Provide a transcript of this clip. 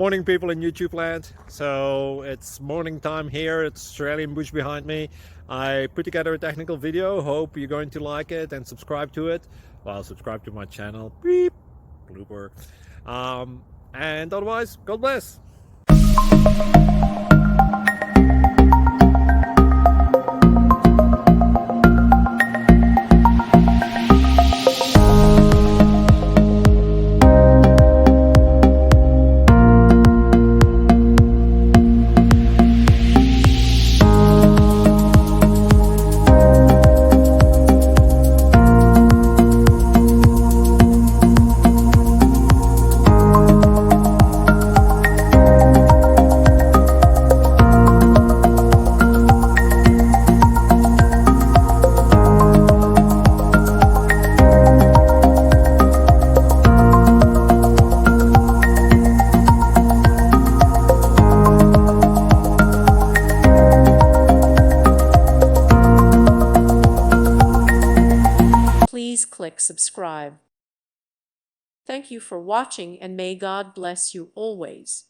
Morning, people in YouTube land. So it's morning time here. It's Australian bush behind me. I put together a technical video. Hope you're going to like it and subscribe to it. Well, subscribe to my channel. Beep. Blooper. And otherwise, God bless. Please click subscribe. Thank you for watching and may God bless you always.